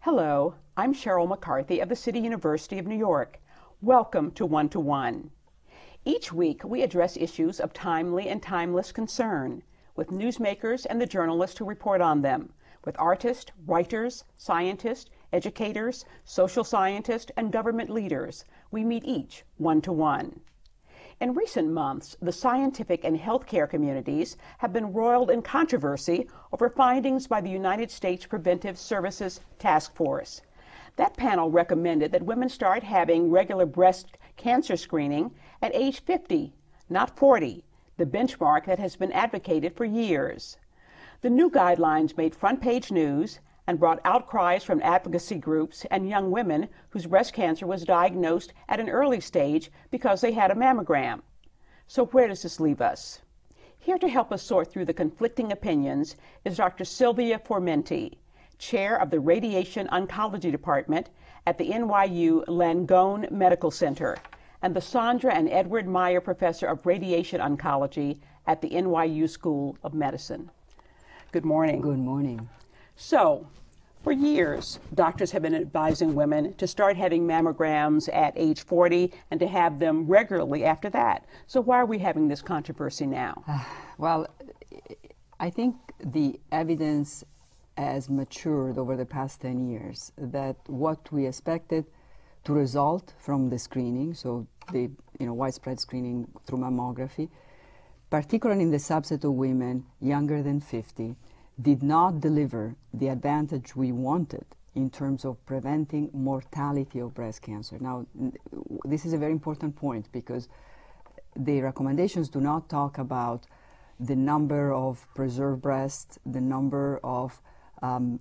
Hello, I'm Sheryl McCarthy of the City University of New York. Welcome to One to One. Each week, we address issues of timely and timeless concern with newsmakers and the journalists who report on them, with artists, writers, scientists, educators, social scientists, and government leaders. We meet each one to one. In recent months, the scientific and healthcare communities have been roiled in controversy over findings by the United States Preventive Services Task Force. That panel recommended that women start having regular breast cancer screening at age 50, not 40, the benchmark that has been advocated for years. The new guidelines made front-page news and brought outcries from advocacy groups and young women whose breast cancer was diagnosed at an early stage because they had a mammogram. So where does this leave us? Here to help us sort through the conflicting opinions is Dr. Silvia Formenti, chair of the Radiation Oncology Department at the NYU Langone Medical Center, and the Sandra and Edward Meyer Professor of Radiation Oncology at the NYU School of Medicine. Good morning. Good morning. So, for years, doctors have been advising women to start having mammograms at age 40 and to have them regularly after that. So why are we having this controversy now? Well, I think the evidence has matured over the past 10 years that what we expected to result from the screening, so the widespread screening through mammography, particularly in the subset of women younger than 50, did not deliver the advantage we wanted in terms of preventing mortality of breast cancer. Now, this is a very important point because the recommendations do not talk about the number of preserved breasts, the number of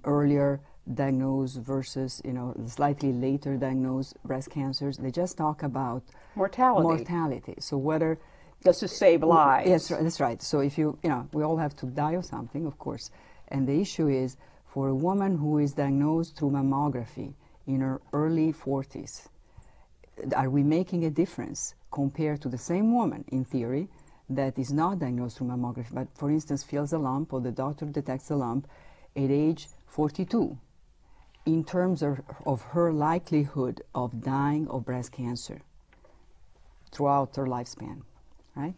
earlier diagnosed versus slightly later diagnosed breast cancers. They just talk about mortality. So whether just to save lives. Yes, that's right. So if we all have to die of something, of course. And the issue is for a woman who is diagnosed through mammography in her early 40s, are we making a difference compared to the same woman, in theory, that is not diagnosed through mammography, but for instance feels a lump or the doctor detects a lump at age 42, in terms of her likelihood of dying of breast cancer throughout her lifespan, right?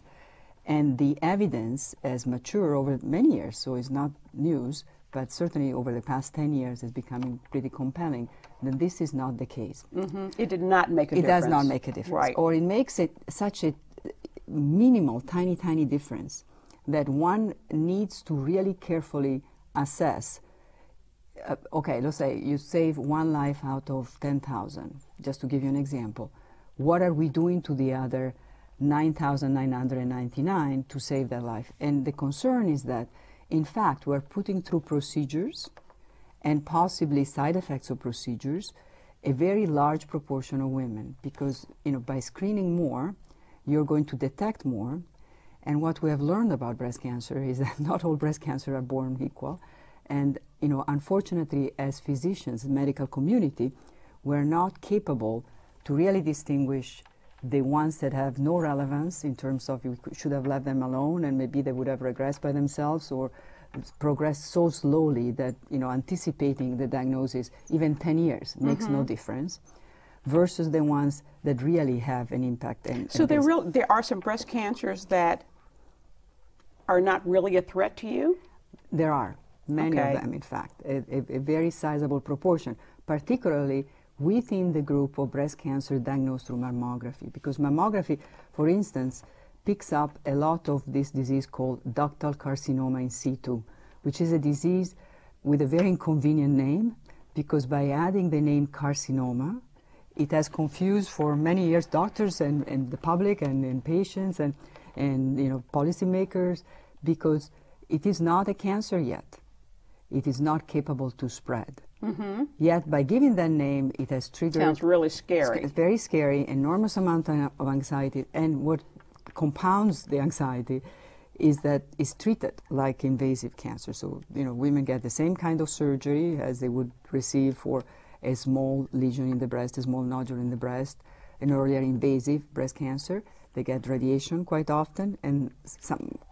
And the evidence has matured over many years, so it's not news, but certainly over the past 10 years is becoming pretty compelling that this is not the case. Mm-hmm. It did not make a difference. It does not make a difference. Right. Or it makes it such a minimal, tiny, tiny difference that one needs to really carefully assess. Okay, let's say you save one life out of 10,000, just to give you an example. What are we doing to the other 9,999 to save their life? And the concern is that, in fact, we're putting through procedures and possibly side effects of procedures a very large proportion of women because, by screening more, you're going to detect more. And what we have learned about breast cancer is that not all breast cancer are born equal. And, unfortunately, as physicians, medical community, we're not capable to really distinguish the ones that have no relevance in terms of we should have left them alone and maybe they would have regressed by themselves or progressed so slowly that, anticipating the diagnosis even 10 years makes no difference, versus the ones that really have an impact. So there are some breast cancers that are not really a threat to you? There are, many of them, in fact, a very sizable proportion, particularly within the group of breast cancer diagnosed through mammography. Because mammography, for instance, picks up a lot of this disease called ductal carcinoma in situ, which is a disease with a very inconvenient name, because by adding the name carcinoma, it has confused for many years doctors and the public and patients and policymakers, because it is not a cancer yet. It is not capable to spread. Mm-hmm. Yet, by giving that name, it has triggered... Sounds really scary. It's very scary, enormous amount of anxiety. And what compounds the anxiety is that it's treated like invasive cancer. So, women get the same kind of surgery as they would receive for a small lesion in the breast, a small nodule in the breast, an earlier invasive breast cancer. They get radiation quite often, and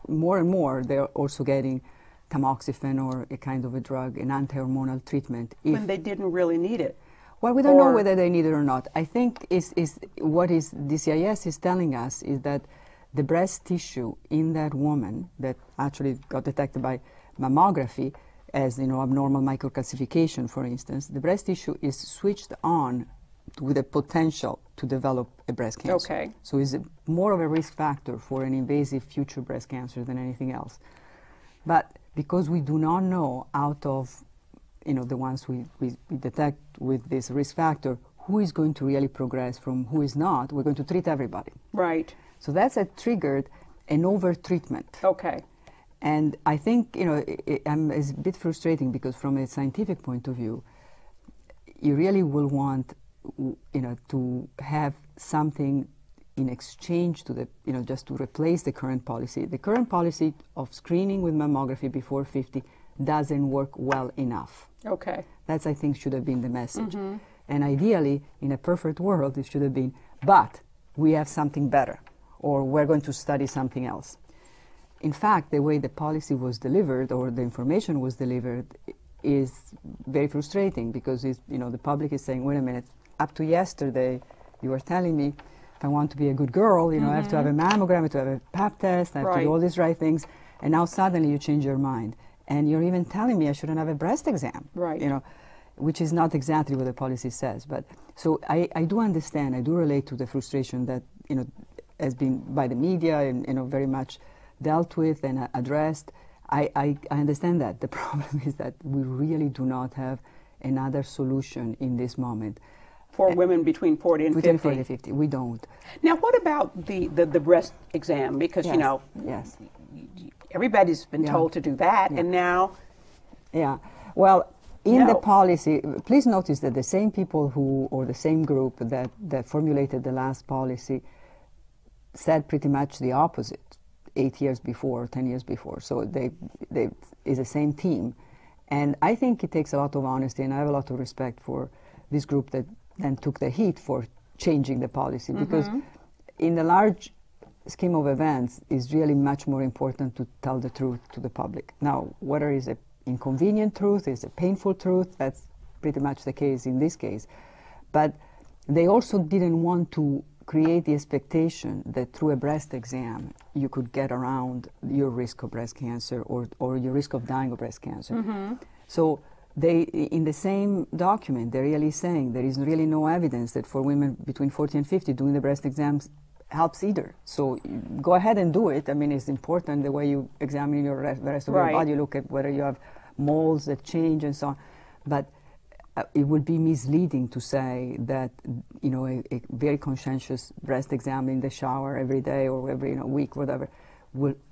more and more they're also getting tamoxifen or a kind of a drug, an anti-hormonal treatment. When they didn't really need it. Well, we don't know whether they need it or not. I think what DCIS is telling us is that the breast tissue in that woman that actually got detected by mammography as abnormal microcalcification, for instance, the breast tissue is switched on with a potential to develop a breast cancer. Okay. So it's more of a risk factor for an invasive future breast cancer than anything else. But because we do not know out of the ones we detect with this risk factor, who is going to really progress from who is not, we're going to treat everybody. Right. So that's triggered an over-treatment. Okay. And I think, it's a bit frustrating because from a scientific point of view, you really will want, to have something in exchange to the, just to replace the current policy. The current policy of screening with mammography before 50 doesn't work well enough. Okay. That's, I think, should have been the message. Mm-hmm. And ideally, in a perfect world, it should have been, but we have something better, or we're going to study something else. In fact, the way the policy was delivered, or the information was delivered, is very frustrating because the public is saying, wait a minute, up to yesterday, you were telling me if I want to be a good girl, mm-hmm. I have to have a mammogram, I have to have a pap test, I have to do all these right things, and now suddenly you change your mind. And you're even telling me I shouldn't have a breast exam, which is not exactly what the policy says. But so I do understand, I do relate to the frustration that has been by the media and very much dealt with and addressed. I understand that. The problem is that we really do not have another solution in this moment. For women between 40 and 50? Between 40 and 50, we don't. Now, what about the breast exam? Because, yes. Everybody's been told to do that, and now... Yeah. Well, in the policy, please notice that the same people or the same group that formulated the last policy said pretty much the opposite 8 years before, 10 years before. So they is the same team. And I think it takes a lot of honesty, and I have a lot of respect for this group that then took the heat for changing the policy, because in the large scheme of events, it's really much more important to tell the truth to the public. Now, whether it's an inconvenient truth, it's a painful truth, that's pretty much the case in this case. But they also didn't want to create the expectation that through a breast exam you could get around your risk of breast cancer or your risk of dying of breast cancer. So they, in the same document, they're really saying there is really no evidence that for women between 40 and 50 doing the breast exams helps either. So go ahead and do it. I mean, it's important the way you examine the rest of your body. You look at whether you have moles that change and so on. But it would be misleading to say that a very conscientious breast exam in the shower every day or every week, whatever,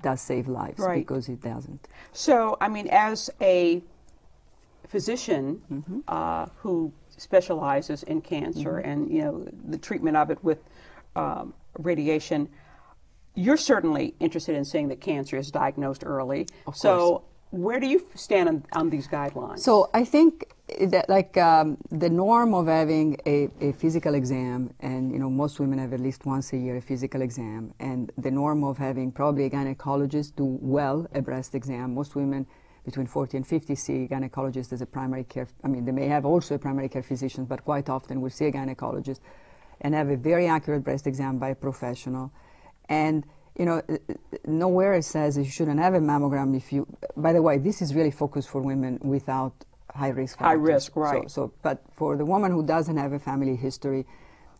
does save lives, because it doesn't. So, I mean, as a physician who specializes in cancer and the treatment of it with radiation, you're certainly interested in saying that cancer is diagnosed early. Of so course. Where do you stand on these guidelines? So I think that the norm of having a physical exam, and most women have at least once a year a physical exam, and the norm of having probably a gynecologist do a breast exam. Most women between 40 and 50 see a gynecologist as a primary care, they may have also a primary care physician, but quite often we'll see a gynecologist and have a very accurate breast exam by a professional. And nowhere it says you shouldn't have a mammogram if you, by the way, this is really focused for women without high risk factors. High risk, right. So, but for the woman who doesn't have a family history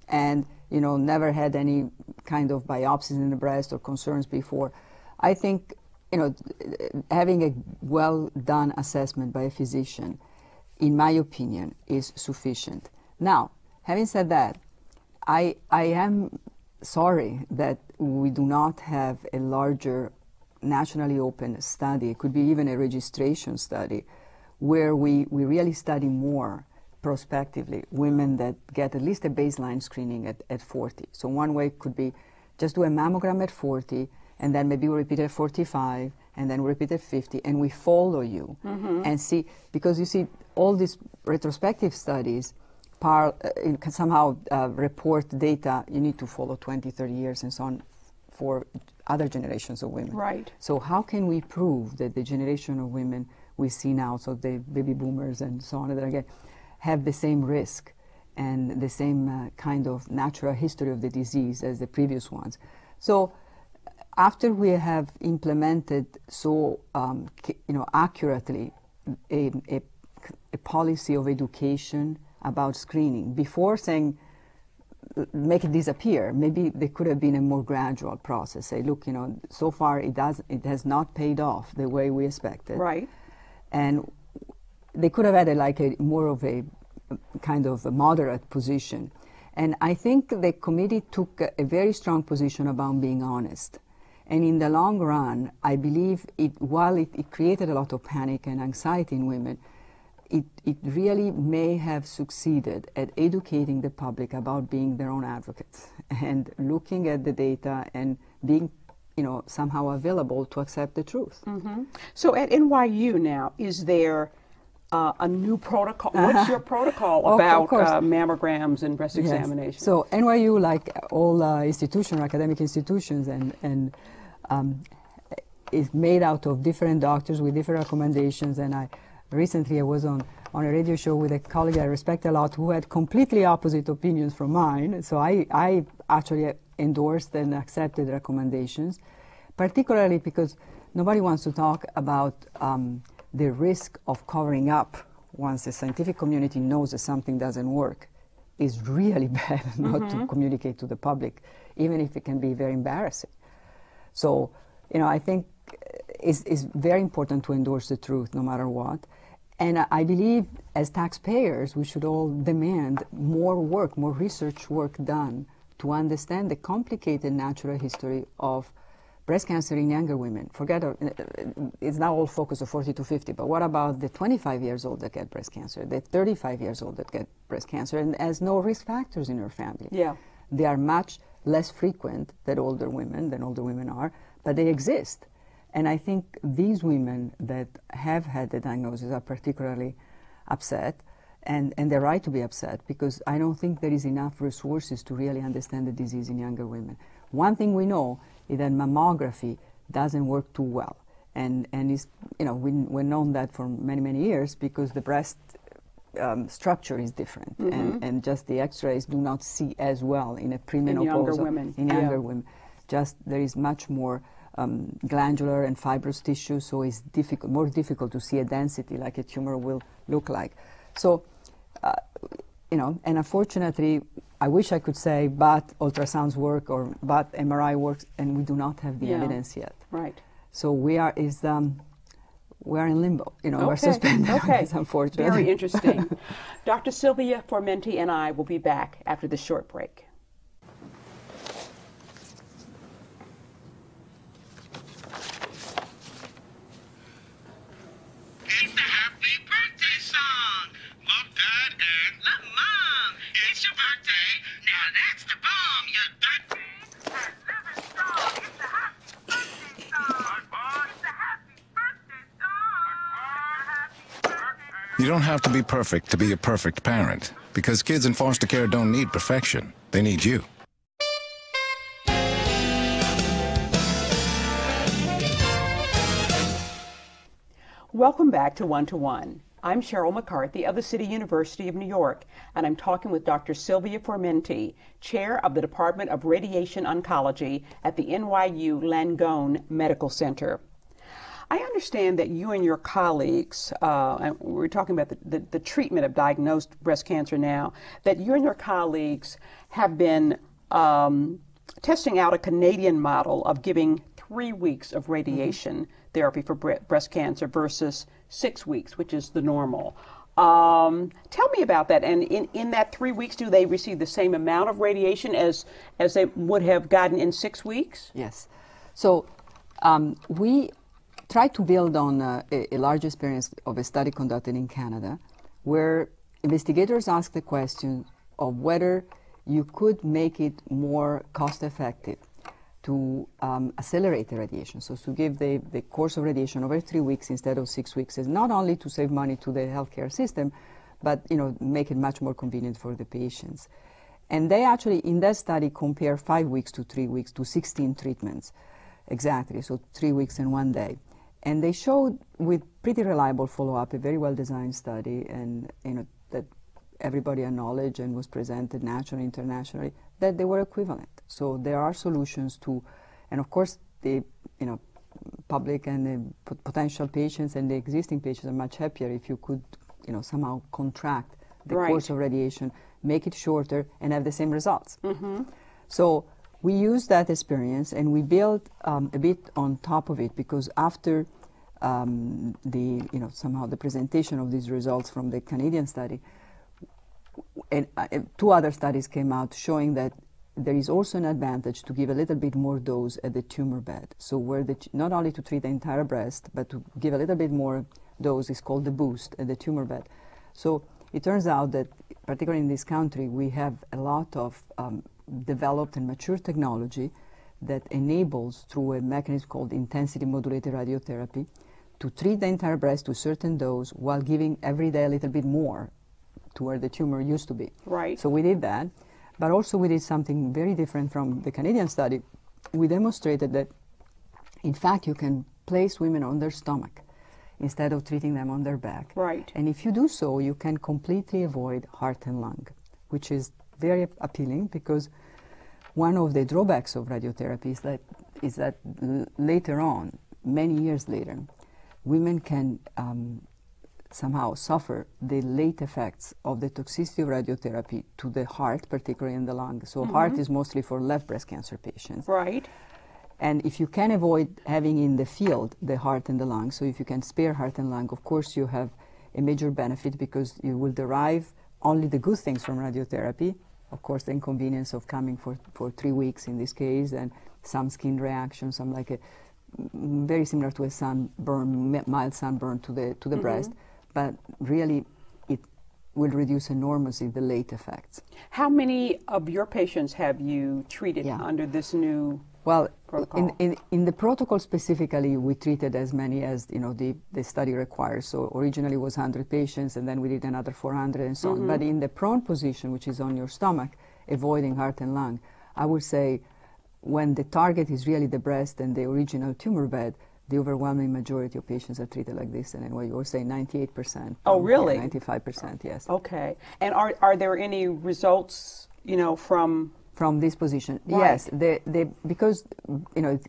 and, never had any kind of biopsies in the breast or concerns before, I think, having a well-done assessment by a physician, in my opinion, is sufficient. Now, having said that, I am sorry that we do not have a larger nationally open study. It could be even a registration study where we really study more prospectively women that get at least a baseline screening at 40. So one way could be just do a mammogram at 40 and then maybe we repeat at 45 and then we repeat at 50 and we follow you and see, because you see all these retrospective studies can somehow report data. You need to follow 20, 30 years and so on for other generations of women. Right. So how can we prove that the generation of women we see now, so the baby boomers and so on, that again, have the same risk and the same kind of natural history of the disease as the previous ones? So after we have implemented so accurately a policy of education about screening, before saying make it disappear, maybe there could have been a more gradual process. Say, look, so far it has not paid off the way we expected. Right. And they could have had more of a kind of a moderate position. And I think the committee took a very strong position about being honest. And in the long run, I believe while it created a lot of panic and anxiety in women, it really may have succeeded at educating the public about being their own advocates and looking at the data and being somehow available to accept the truth. Mm-hmm. So at NYU now, is there a new protocol? What's your protocol about mammograms and breast examinations? So NYU, like all academic institutions, and is made out of different doctors with different recommendations. And recently I was on a radio show with a colleague I respect a lot who had completely opposite opinions from mine. So I actually endorsed and accepted the recommendations, particularly because nobody wants to talk about the risk of covering up once the scientific community knows that something doesn't work. Is really bad not to communicate to the public, even if it can be very embarrassing. So, I think it's very important to endorse the truth no matter what. And I believe as taxpayers, we should all demand more research work done to understand the complicated natural history of breast cancer in younger women. It's now all focused on 40 to 50, but what about the 25 years old that get breast cancer, the 35 years old that get breast cancer and has no risk factors in her family? Yeah. They are much less frequent than older women are, but they exist. And I think these women that have had the diagnosis are particularly upset, and they're right to be upset, because I don't think there is enough resources to really understand the disease in younger women. One thing we know is that mammography doesn't work too well, and it's, we've known that for many, many years, because the breast structure is different, and just the x-rays do not see as well in a premenopausal, in younger women. Just there is much more glandular and fibrous tissue, so it's more difficult to see a density like a tumor will look like. So, and unfortunately, I wish I could say, but ultrasounds work or but MRI works, and we do not have the evidence yet. Right. So we are in limbo. We're suspended. Okay. Unfortunately. Very interesting. Dr. Silvia Formenti and I will be back after this short break. It's the happy birthday song. Love Dad and love Mom. It's your birthday. Now that's the bomb. You're dirty and living strong. It's the happy birthday song. It's the happy birthday song. It's the happy birthday. You don't have to be perfect to be a perfect parent, because kids in foster care don't need perfection. They need you. Welcome back to One to One. I'm Sheryl McCarthy of the City University of New York, and I'm talking with Dr. Silvia Formenti, Chair of the Department of Radiation Oncology at the NYU Langone Medical Center. I understand that you and your colleagues, and we're talking about the treatment of diagnosed breast cancer now, that you and your colleagues have been testing out a Canadian model of giving 3 weeks of radiation therapy for breast cancer versus 6 weeks, which is the normal. Tell me about that. And in that 3 weeks, do they receive the same amount of radiation as they would have gotten in 6 weeks? Yes. So we tried to build on a large experience of a study conducted in Canada, where investigators asked the question of whether you could make it more cost-effective to accelerate the radiation, so to give the course of radiation over 3 weeks instead of 6 weeks, is not only to save money to the healthcare system, but make it much more convenient for the patients. And they actually, in that study, compare 5 weeks to 3 weeks to 16 treatments, exactly, so 3 weeks and 1 day. And they showed with pretty reliable follow-up, a very well-designed study, and that everybody acknowledged and was presented nationally, internationally, that they were equivalent. So there are solutions to, and of course, the public and the potential patients and the existing patients are much happier if you could, somehow contract the course of radiation, make it shorter, and have the same results. So we used that experience, and we built a bit on top of it, because after somehow the presentation of these results from the Canadian study, and 2 other studies came out showing that there is also an advantage to give a little bit more dose at the tumor bed. So where not only to treat the entire breast, but to give a little bit more dose is called the boost at the tumor bed. So it turns out that, particularly in this country, we have a lot of developed and mature technology that enables, through a mechanism called intensity modulated radiotherapy, to treat the entire breast to a certain dose while giving every day a little bit more to where the tumor used to be. Right. So we did that. But also we did something very different from the Canadian study. We demonstrated that, in fact, you can place women on their stomach instead of treating them on their back. Right. And if you do so, you can completely avoid heart and lung, which is very appealing, because one of the drawbacks of radiotherapy is that later on, many years later, women can somehow suffer the late effects of the toxicity of radiotherapy to the heart, particularly in the lung. So heart is mostly for left breast cancer patients. Right. And if you can avoid having in the field the heart and the lung, so if you can spare heart and lung, of course you have a major benefit, because you will derive only the good things from radiotherapy. Of course, the inconvenience of coming for 3 weeks in this case, and some skin reaction, some like a very similar to a sunburn, mild sunburn to the breast. But really, it will reduce enormously the late effects. How many of your patients have you treated under this new protocol? In the protocol specifically, we treated as many as the study requires. So originally it was 100 patients, and then we did another 400 and so on. But in the prone position, which is on your stomach, avoiding heart and lung, I would say when the target is really the breast and the original tumor bed, the overwhelming majority of patients are treated like this, and NYU would say 98%. Oh, really? 95%, yes. Okay. And are there any results, from this position? Right. Yes, because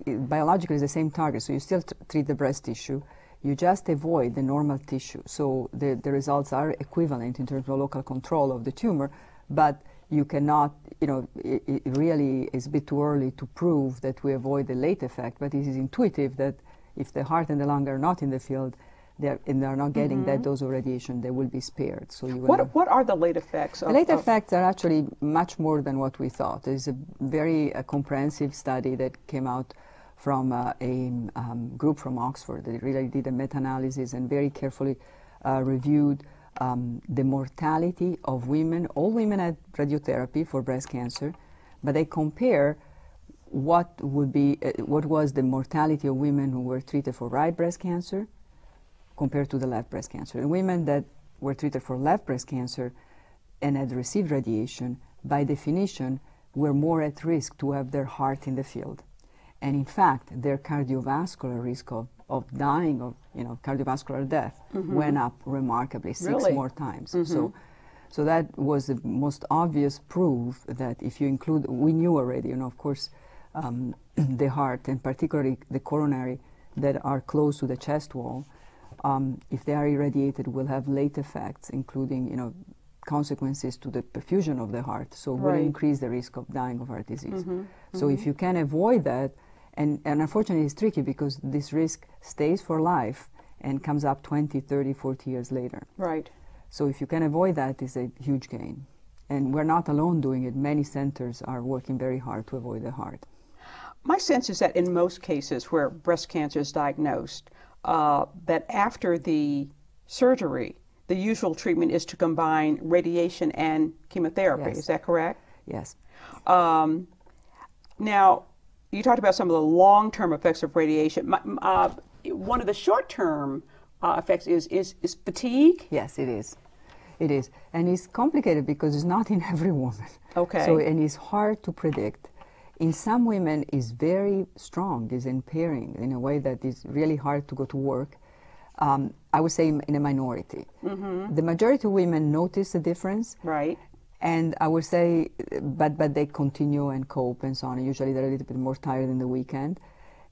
biologically it's the same target, so you still treat the breast tissue. You just avoid the normal tissue. So the results are equivalent in terms of local control of the tumor, but you cannot, it really is a bit too early to prove that we avoid the late effect, but it is intuitive that if the heart and the lung are not in the field, they are not getting that dose of radiation, they will be spared. So you will what are the late effects? The late effects are actually much more than what we thought. There's a very comprehensive study that came out from a group from Oxford that really did a meta-analysis and very carefully reviewed the mortality of women. All women had radiotherapy for breast cancer, but they compare what was the mortality of women who were treated for right breast cancer compared to the left breast cancer. And women that were treated for left breast cancer and had received radiation, by definition, were more at risk to have their heart in the field. And in fact, their cardiovascular risk of dying of cardiovascular death went up remarkably, 6 more times. So that was the most obvious proof that if you include, we knew already, of course, the heart and particularly the coronary that are close to the chest wall, if they are irradiated, will have late effects, including consequences to the perfusion of the heart. So will increase the risk of dying of heart disease. So if you can avoid that, and unfortunately it's tricky because this risk stays for life and comes up 20, 30, 40 years later. Right. So if you can avoid that, it's a huge gain. And we're not alone doing it. Many centers are working very hard to avoid the heart. My sense is that in most cases where breast cancer is diagnosed, that after the surgery, the usual treatment is to combine radiation and chemotherapy. Yes. Is that correct? Yes. Now, you talked about some of the long-term effects of radiation. One of the short-term effects is fatigue. Yes, it is. It is. And it's complicated because it's not in every woman. Okay. So, and it's hard to predict. In some women, it's very strong, it's impairing in a way that is really hard to go to work. I would say in a minority. The majority of women notice the difference. Right. And I would say, but they continue and cope and so on. Usually they're a little bit more tired in the weekend.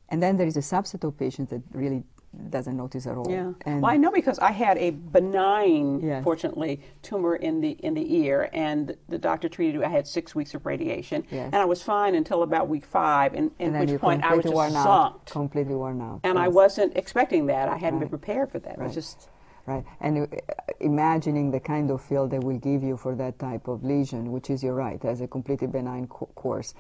And then there is a subset of patients that really doesn't notice at all. Yeah. And Well, I know because I had a benign, Yes. fortunately, tumor in the ear, and the doctor treated it. I had 6 weeks of radiation, Yes. and I was fine until about week 5, and then which you're point I was completely just worn out, zonked. completely worn out. And I yes. wasn't expecting that. I hadn't been Right. prepared for that. It was Right. just Right, and imagining the kind of field they will give you for that type of lesion, which is, you're right, as a completely benign course,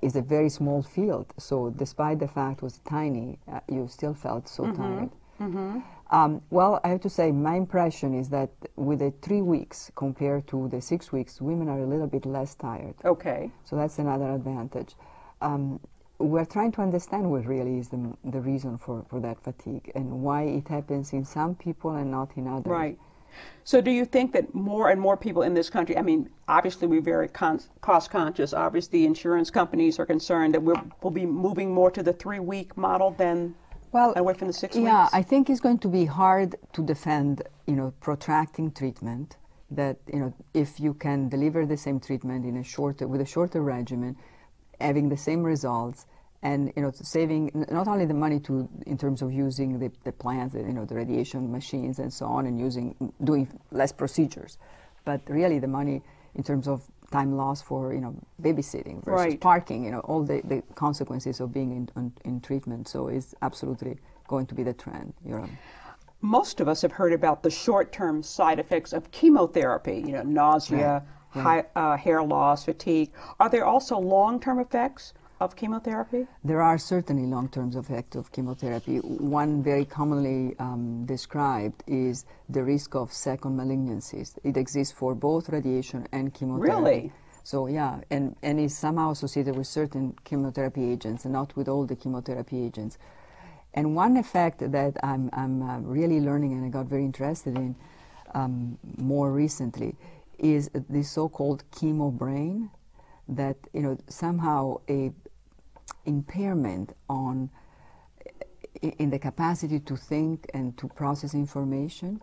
is a very small field. So despite the fact it was tiny, you still felt so tired. Well, I have to say, my impression is that with the 3 weeks compared to the 6 weeks, women are a little bit less tired. okay. So that's another advantage. We're trying to understand what really is the reason for that fatigue and why it happens in some people and not in others. Right. So do you think that more and more people in this country, I mean, obviously we're very cost conscious. Obviously insurance companies are concerned that we'll be moving more to the 3-week model than away from the 6 weeks? Yeah, I think it's going to be hard to defend, protracting treatment. That, if you can deliver the same treatment with a shorter regimen, having the same results, and saving not only the money in terms of using the plants, the radiation machines and so on, and doing less procedures, but really the money in terms of time lost for babysitting versus Right. parking, all the consequences of being in treatment. So it's absolutely going to be the trend. Most of us have heard about the short-term side effects of chemotherapy, nausea, Right. hair loss, fatigue. Are there also long-term effects of chemotherapy? There are certainly long-term effects of chemotherapy. One very commonly described is the risk of second malignancies. It exists for both radiation and chemotherapy. Really? So yeah, and is somehow associated with certain chemotherapy agents and not with all the chemotherapy agents. And one effect that I'm really learning and I got very interested in more recently is the so-called chemo brain, that somehow a impairment in the capacity to think and to process information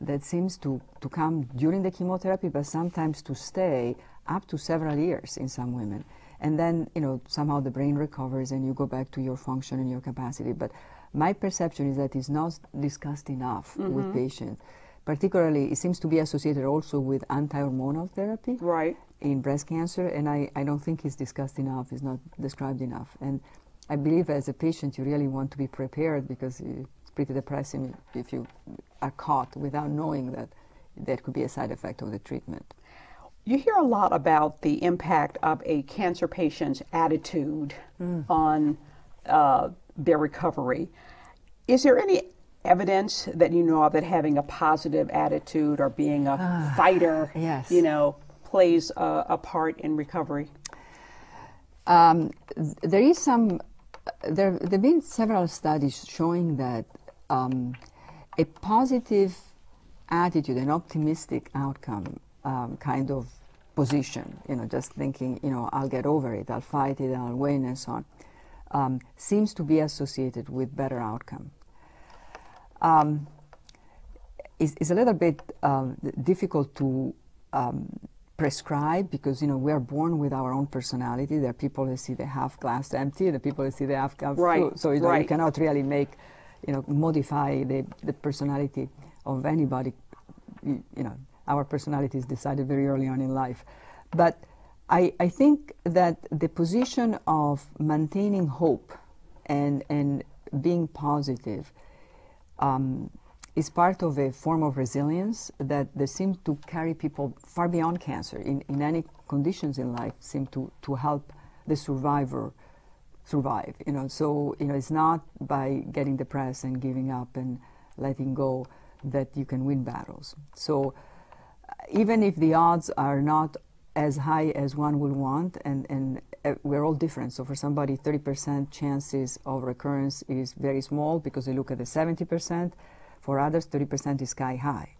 that seems to come during the chemotherapy, but sometimes to stay up to several years in some women. And then, somehow the brain recovers and you go back to your function and your capacity. But my perception is that it's not discussed enough with patients. Particularly, it seems to be associated also with anti-hormonal therapy. Right. In breast cancer, and I don't think it's discussed enough, it's not described enough. And I believe as a patient you really want to be prepared, because it's pretty depressing if you are caught without knowing that there could be a side effect of the treatment. You hear a lot about the impact of a cancer patient's attitude on their recovery. Is there any evidence that you know of that having a positive attitude or being a fighter, yes. plays a part in recovery? There have been several studies showing that a positive attitude, an optimistic outcome kind of position, just thinking, I'll get over it, I'll fight it, I'll win, and so on, seems to be associated with better outcome. It's a little bit difficult to prescribe, because we are born with our own personality. There are people who see the half glass empty, the people who see the half glass full. So you cannot really modify the personality of anybody. Our personality is decided very early on in life. But I think that the position of maintaining hope and being positive is part of a form of resilience that they seem to carry people far beyond cancer. In any conditions in life, seem to help the survivor survive. So it's not by getting depressed and giving up and letting go that you can win battles. So even if the odds are not as high as one would want, and we're all different. So for somebody, 30% chances of recurrence is very small because they look at the 70%. For others, 30% is sky high.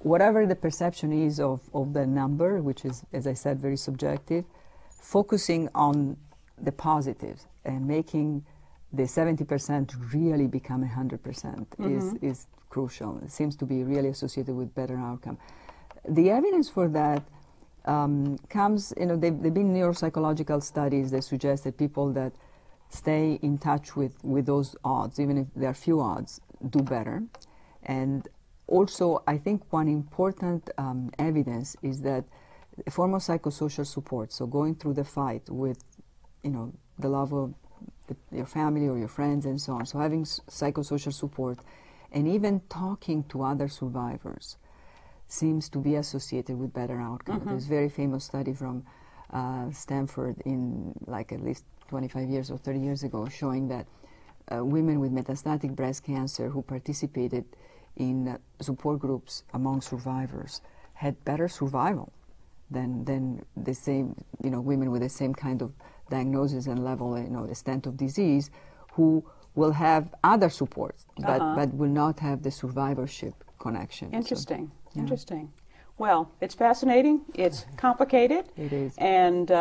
whatever the perception is of the number, which is, as I said, very subjective, focusing on the positives and making the 70% really become 100% is crucial. It seems to be really associated with better outcome. The evidence for that comes, they've been neuropsychological studies that suggest that people that stay in touch with those odds, even if there are few odds, do better. And also, I think one important evidence is that a form of psychosocial support, so going through the fight with, the love of your family or your friends and so on, so having psychosocial support and even talking to other survivors seems to be associated with better outcome. There's a very famous study from Stanford in at least 25 years or 30 years ago showing that women with metastatic breast cancer who participated in support groups among survivors had better survival than the same, women with the same kind of diagnosis and level, extent of disease, who will have other supports, but will not have the survivorship connection. Interesting. So, yeah. Interesting. Well, it's fascinating. It's complicated. It is. And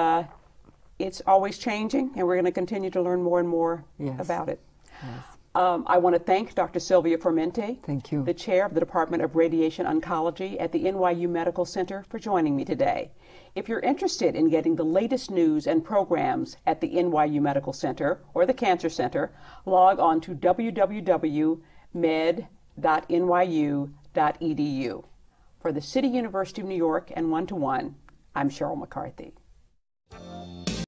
it's always changing, and we're going to continue to learn more and more about it. Yes. I want to thank Dr. Silvia Formenti, Thank you. the chair of the Department of Radiation Oncology at the NYU Medical Center, for joining me today. If you're interested in getting the latest news and programs at the NYU Medical Center or the Cancer Center, log on to www.med.nyu.edu. For the City University of New York and 1-to-1, I'm Sheryl McCarthy.